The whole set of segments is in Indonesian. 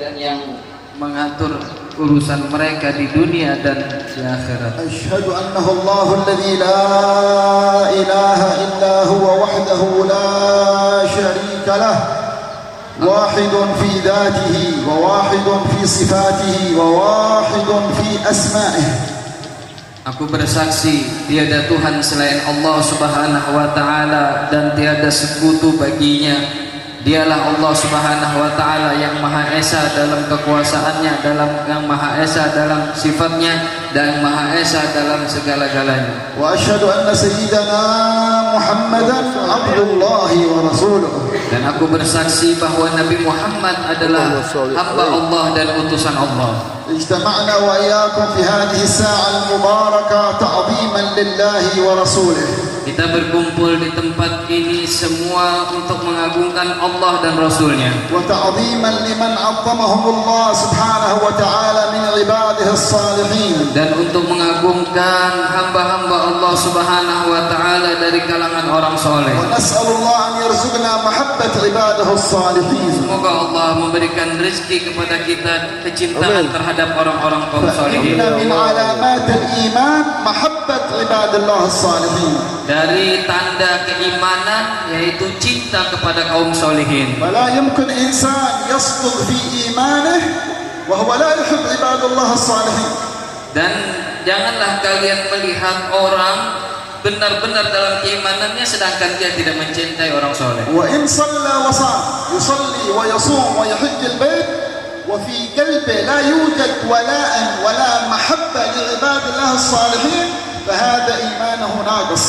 dan yang mengatur urusan mereka di dunia dan di akhirat. Asyhadu annahu Allahu alladzi la ilaha illa huwa wahdahu la syarika lah, wahidun fi dzatihi wa wahidun fi sifatihi wa wahidun fi asma'ihi. Aku bersaksi tiada Tuhan selain Allah Subhanahu wa taala dan tiada sekutu baginya. Dialah Allah Subhanahu wa taala yang Maha Esa dalam kekuasaannya, yang Maha Esa dalam sifatnya, dan Maha Esa dalam segala-galanya. Wa asyhadu anna sayyidana Muhammadan abdullahi wa rasuluh. Dan aku bersaksi bahwa Nabi Muhammad adalah hamba Allah dan utusan Allah. اجتمعنا وإياكم في هذه الساعة المباركة تعظيما لله ورسوله. Kita berkumpul di tempat ini semua untuk mengagungkan Allah dan Rasulnya. وتعظيما لمن عظمهم الله سبحانه وتعالى من عباده الصالحين. Dan untuk mengagungkan hamba-hamba Allah Subhanahu wa taala dari kalangan orang soleh. ونسأل الله أن يرزقنا محبة عباده الصالحين. Semoga Allah memberikan rezeki kepada kita kecintaan terhadap orang-orang kaum salihin. فإن من علامات الإيمان محبة عباد الله الصالحين. Dari tanda keimanan yaitu cinta kepada kaum solihin. ولا يمكن إنسان يصدق في إيمانه وهو لا يحب عباد الله الصالحين. Dan janganlah kalian melihat orang benar-benar dalam keimanannya sedangkan dia tidak mencintai orang soleh. وإن صلى وصام يصلي ويصوم ويحج البيت وفي قلبه لا يوجد ولاء ولا محبة لعباد الله الصالحين فهذا إيمانه ناقص.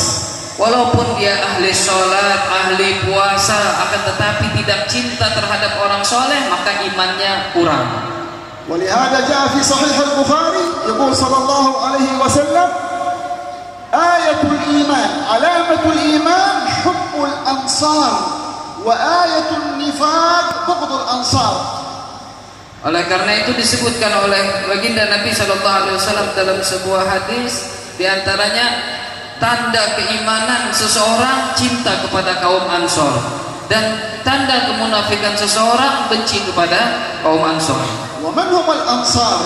Walaupun dia ahli sholat, ahli puasa, akan tetapi tidak cinta terhadap orang soleh, maka imannya kurang. ولهذا جاء في صحيح البخاري يقول صلى الله عليه وسلم آية الإيمان علامة الإيمان حب الأنصار وآية النفاق بغض الأنصار. Oleh karena itu disebutkan oleh baginda Nabi SAW dalam sebuah hadis, diantaranya tanda keimanan seseorang cinta kepada kaum Ansor, dan tanda kemunafikan seseorang benci kepada kaum Ansor. ومن هم الأنصار؟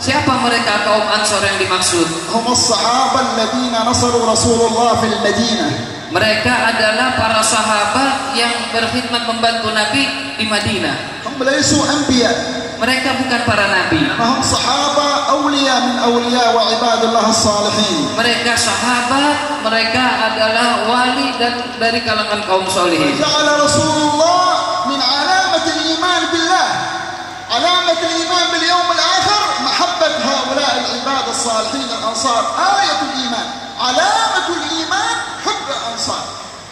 Siapa mereka kaum Ansor yang dimaksud? هم الصحابة الذين نصروا رسول الله في المدينة. Mereka adalah para sahabat yang berkhidmat membantu Nabi di Madinah. هم ليسوا أنبياء. Mereka bukan para nabi. هم صحابة أولياء من أولياء وعباد الله الصالحين. Mereka sahabat, mereka adalah wali dan dari kalangan kaum solihin. جعل رسول الله من علامة الإيمان بالله علامة الإيمان باليوم الآخر محبة هؤلاء العباد الصالحين الأنصار. آية الإيمان علامة الإيمان حب الأنصار.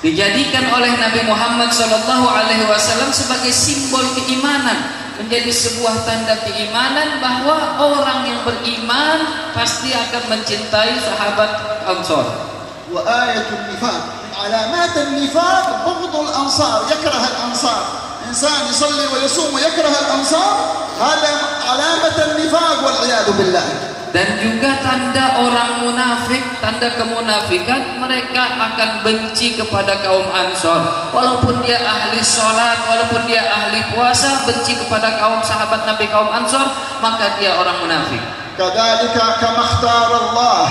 Dijadikan oleh Nabi Muhammad SAW sebagai simbol keimanan, menjadi sebuah tanda keimanan bahwa orang yang beriman pasti akan mencintai sahabat Ansor. وآية النفاق من علامات النفاق بغض الأنصار، يكره الأنصار. إنسان يصلي ويصوم ويكره الأنصار هذا علامة النفاق والعياذ بالله. Dan juga tanda orang munafik, tanda kemunafikan, mereka akan benci kepada kaum Ansor. Walaupun dia ahli sholat, walaupun dia ahli puasa, benci kepada kaum sahabat Nabi kaum Ansor, maka dia orang munafik. كذلك كما اختار الله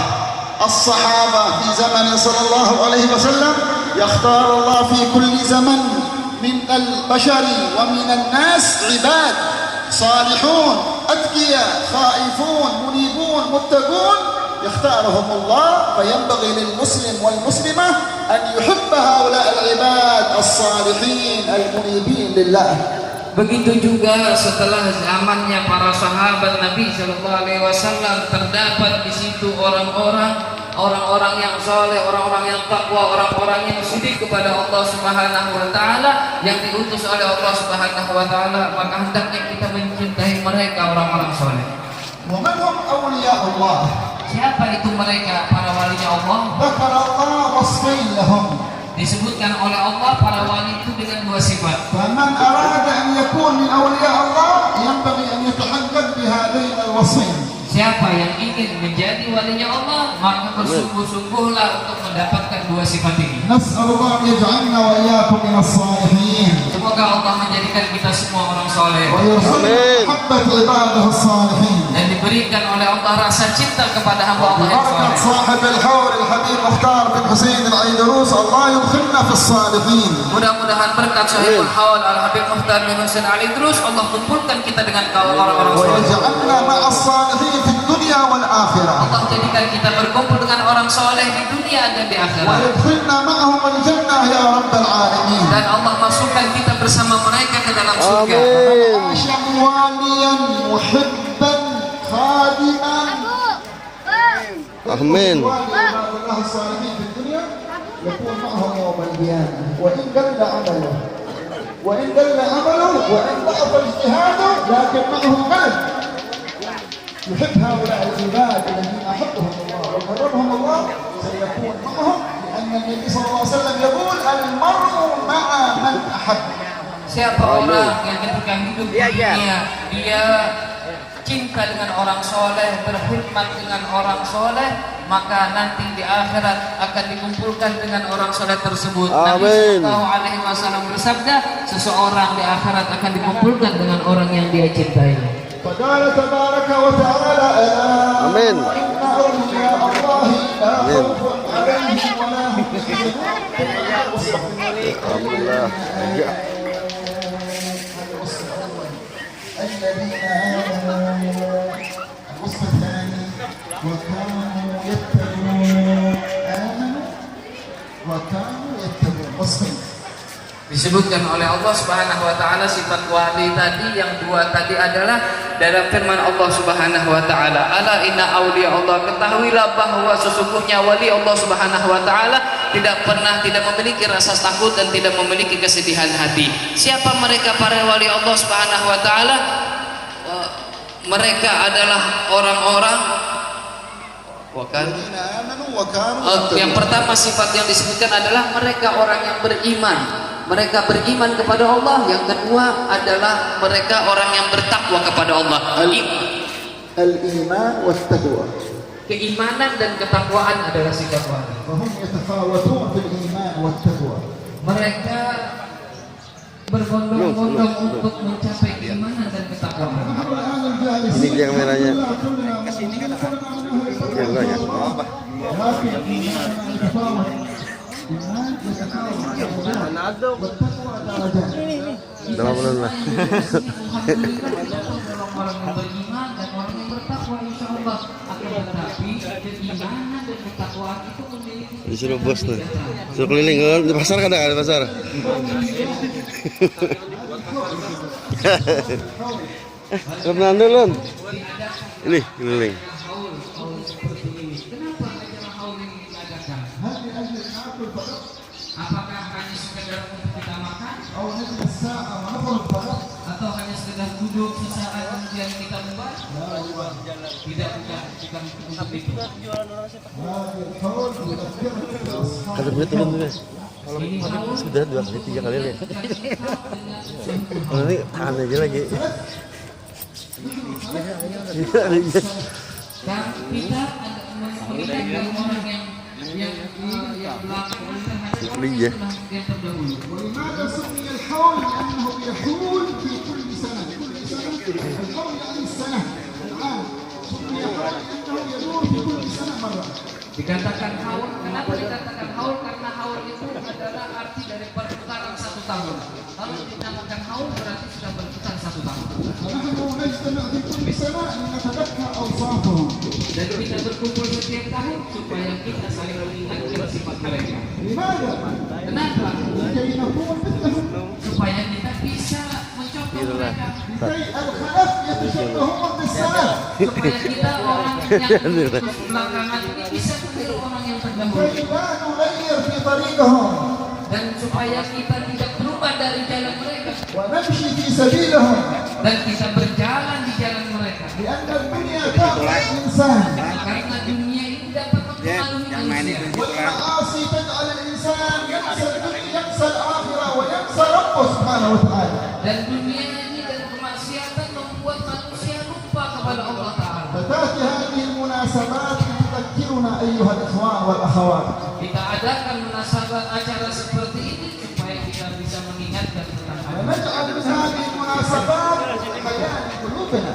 الصحابة في زمن صلى الله عليه وسلم يختار الله في كل زمن من البشر ومن الناس عباد صالحون أتقياء خائفون منيبون متقون يختارهم الله. فينبغي للمسلم والمسلمة أن يحب هؤلاء العباد الصالحين المنيبين لله. Begitu juga setelah zamannya para sahabat Nabi Shallallahu Alaihi Wasallam terdapat di situ orang-orang yang saleh, orang-orang yang takwa, orang-orang yang syirik kepada Allah Subhanahu Wa Taala, yang diutus oleh Allah Subhanahu Wa Taala, maka hendaknya kita mencintai mereka, orang-orang saleh. ومن هم أولياء الله؟ Siapa itu mereka, para walinya Allah? ذكر الله وصفين لهم. Disebutkan oleh Allah para wali itu dengan dua sifat. فمن أراد أن يكون من أولياء الله ينبغي أن يتحقق بهذين الوصفين. siapa yang ingin menjadi walinya Allah, maka bersungguh-sungguhlah untuk mendapatkan dua sifat ini. Nas'alullah an yaj'alna wa iyyakum minas salihin. Semoga Allah menjadikan kita semua orang soleh. Wa yarzuqna mahabbat ibadihi as-salihin. Dan diberikan oleh Allah rasa cinta kepada hamba Allah yang Barakat soleh. sahib al-hawl al-habib Mukhtar bin Husain al-Aidrus, Allah yudkhilna fi as-salihin. Mudah-mudahan berkat sahibul haul Al-Habib Mukhtar bin Husain al-Aidrus, Allah kumpulkan kita dengan kaum orang-orang Wa soleh. yaj'alna ma'a as-salihin fi ad-dunya wal akhirah. Allah jadikan kita berkumpul dengan orang soleh di dunia dan di Wa akhirat. yudkhilna ma'ahum al-jannah ya rabbal alamin. Dan Allah masukkan kita bersama mereka ke dalam surga. عاش مواليا محبا خادما آمين. الله الصالحين في الدنيا يكون معهم يوم القيامة وإن قل عمله وإن ضعف اجتهاده لكن معه قلب يحب هؤلاء العباد الذين أحبهم الله وقربهم الله سيكون معهم لأن النبي صلى الله عليه وسلم يقول المرء مع من أحب. Siapa orang yang ketika hidup di dunia dia cinta dengan orang soleh, berkhidmat dengan orang soleh, maka nanti di akhirat akan dikumpulkan dengan orang soleh tersebut. Nabi Sallallahu Alaihi Wasallam bersabda, seseorang di akhirat akan dikumpulkan dengan orang yang dia cintai. فقال تبارك وتعالى آمين. إن أولياء الله لا خوف عليهم ولا هم Alhamdulillah. الذين آمنوا الوصف الثاني وكانوا يتقون آمنوا وكانوا يتقون وصفين. Disebutkan oleh Allah Subhanahu wa taala sifat wali tadi, yang dua tadi adalah dalam firman Allah Subhanahu wa taala, ala inna auliya Allah, ketahuilah bahwa sesungguhnya wali Allah Subhanahu wa taala tidak memiliki rasa takut dan tidak memiliki kesedihan hati. Siapa mereka para wali Allah Subhanahu wa taala? Mereka adalah orang-orang yang pertama sifat yang disebutkan adalah mereka orang yang beriman. Mereka beriman kepada Allah. Yang kedua adalah mereka orang yang bertakwa kepada Allah. Al-iman wat-taqwa. Keimanan dan ketakwaan adalah sifat wali. Fahum yatafawatun fil iman wat-taqwa. Mereka berbondong-bondong untuk mencapai keimanan dan ketakwaan. Ini yang merahnya. Yang banyak. Dalam bulan lah. Orang yang beriman dan orang yang bertakwa insya Allah akan, tetapi keimanan dan ketakwaan itu memiliki. Disuruh bos nih. Suruh keliling di pasar, kadang ada pasar. Kebenaran dulu. Ini keliling. Kenapa acara haul ini diadakan? Apakah hanya sekedar untuk kita makan? Atau hanya sekedar duduk sesaat kemudian kita bubar? Tidak, bukan untuk itu. Kata beliau turun dulu. Sudah 2 kali 3 kali ya. Ini tahan aja lagi. Dan kita melihat orang yang belakang Iya. yang terdahulu. ولماذا سمي الحول؟ لأنه يحول في كل سنة. الحول يعني السنة العام. سمي حول لأنه يدور في كل سنة مرة. Dikatakan haul, kenapa dikatakan haul? Karena haul itu adalah arti dari perputaran 1 tahun. Kalau dinamakan haul berarti sudah berputar 1 tahun. ونحن نجتمع في كل سنة لنتذكر أوصافهم. Dan kita berkumpul setiap tahun supaya kita saling mengingatkan sifat mereka. لماذا؟ Kenapa? لكي نكون مثلهم. Supaya kita bisa mencontoh mereka. لكي الخلف يتشبهون بالسلف. Supaya kita orang yang terus belakangan ini bisa meniru orang yang terdahulu. لكي لا نغير في طريقهم. Dan supaya kita tidak berubah dari jalan mereka. ونمشي في سبيلهم. Dan kita berjalan di jalan mereka. لأن الدنيا تأخذ الإنسان. Karena dunia ini dapat mempengaruhi manusia. والمعاصي تجعل الإنسان ينسى الدنيا، ينسى الآخرة وينسى ربه سبحانه وتعالى. Dan dunia ini dan kemaksiatan membuat manusia lupa kepada Allah Ta'ala. فتأتي هذه أيها الإخوان والأخوات. Kita adakan munasabah acara seperti ini supaya kita bisa mengingatkan tentang hal ini. ونجعل من هذه المناسبات حياة قلوبنا.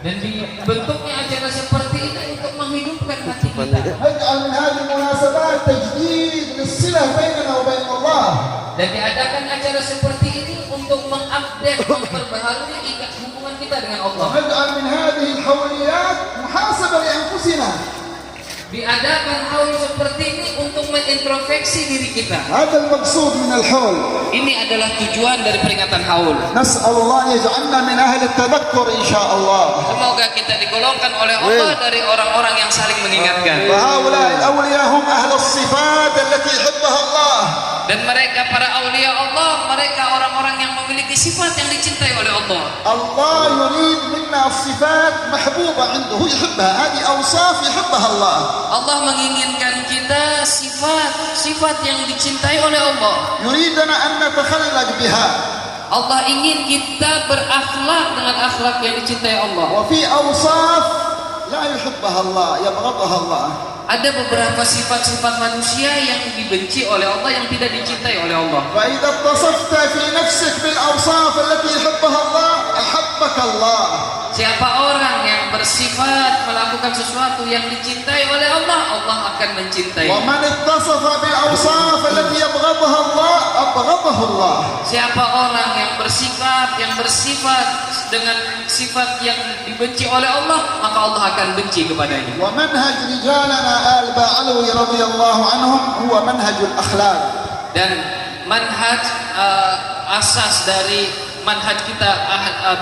Dan dibentuknya acara seperti ini untuk menghidupkan hati kita. نجعل من هذه المناسبات تجديد للصلة بيننا وبين الله. Dan diadakan acara seperti ini untuk mengupdate, memperbaharui hubungan kita dengan Allah. ونجعل من هذه الحوليات محاسبة لأنفسنا. Diadakan haul seperti ini untuk mengintrospeksi diri kita. هذا المقصود من الحول. Ini adalah tujuan dari peringatan haul. نسأل الله أن يجعلنا من أهل التذكر إن شاء الله. Semoga kita digolongkan oleh Allah dari orang-orang yang saling mengingatkan. وهؤلاء الأولياء هم أهل الصفات التي يحبها الله. Dan mereka para aulia Allah, mereka orang-orang yang memiliki sifat yang dicintai oleh Allah. الله يريد منا الصفات محبوبة عنده، هو يحبها، هذه أوصاف يحبها الله. Allah menginginkan kita sifat yang dicintai oleh Allah. يريدنا أن نتخلق بها. Allah ingin kita berakhlak dengan akhlak yang dicintai Allah. وفي أوصاف لا يحبها الله، يبغضها الله. Ada beberapa sifat-sifat manusia yang dibenci oleh Allah, yang tidak dicintai oleh Allah. فإذا اتصفت في نفسك بالأوصاف التي يحبها الله أحبك الله. Siapa orang yang bersifat melakukan sesuatu yang dicintai oleh Allah, Allah akan mencintai. ومن اتصف بالأوصاف التي يبغضها الله أبغضه الله. Siapa orang yang bersifat dengan sifat yang dibenci oleh Allah, maka Allah akan benci kepadanya. ومنهج رجالنا آل بعلوي رضي الله عنهم هو منهج الأخلاق. Dan manhaj asas dari manhaj kita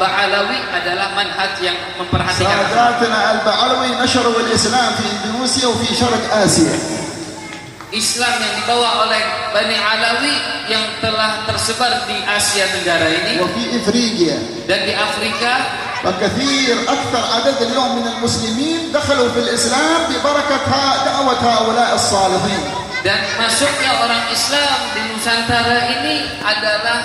Ba'alawi adalah manhaj yang memperhatikan akhlak. ساداتنا البعلوي نشروا الإسلام في إندونيسيا وفي شرق آسيا. Islam yang dibawa oleh Bani Alawi yang telah tersebar di Asia Tenggara ini وفي إفريقيا. dan di Afrika, فكثير أكثر عدد اليوم من المسلمين دخلوا في الإسلام ببركة دعوة هؤلاء الصالحين. dan masuknya orang Islam di Nusantara ini adalah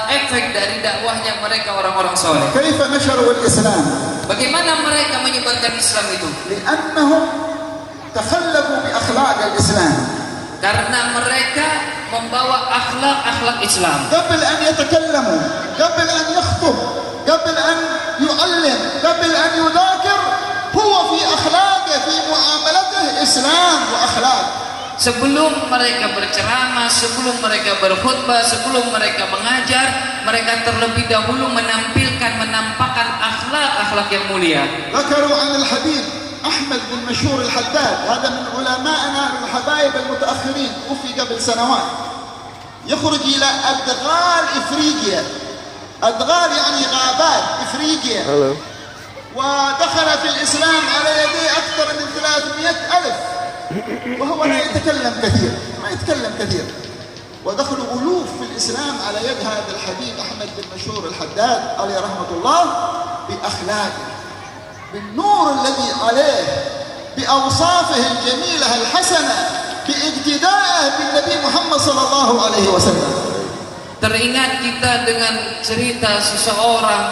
efek dari dakwahnya mereka orang-orang soleh. كيف نشروا الإسلام؟ Bagaimana mereka menyebarkan Islam itu? لأنهم تخلقوا بأخلاق الإسلام. Karena mereka membawa akhlak Islam. قبل أن يتكلموا، قبل أن يخطب، قبل أن يعلم، قبل أن يذاكر، هو في أخلاقه في معاملته إسلام وأخلاق. Sebelum mereka berceramah, sebelum mereka berkhutbah, sebelum mereka mengajar, mereka terlebih dahulu menampakkan akhlak yang mulia. ذكروا عن الحبيب أحمد بن مشهور الحداد، هذا من علمائنا الحبايب المتأخرين، توفي قبل سنوات. يخرج إلى أدغال إفريقيا، أدغال يعني غابات إفريقيا، ودخل في الإسلام على يديه أكثر من 300,000، وهو لا يتكلم كثير، ما يتكلم كثير، ودخلوا ألوف في الإسلام على يد هذا الحبيب أحمد بن مشهور الحداد عليه رحمة الله، بأخلاقه، بالنور الذي عليه، بأوصافه الجميلة الحسنة، باقتدائه بالنبي محمد صلى الله عليه وسلم. Teringat kita dengan cerita seseorang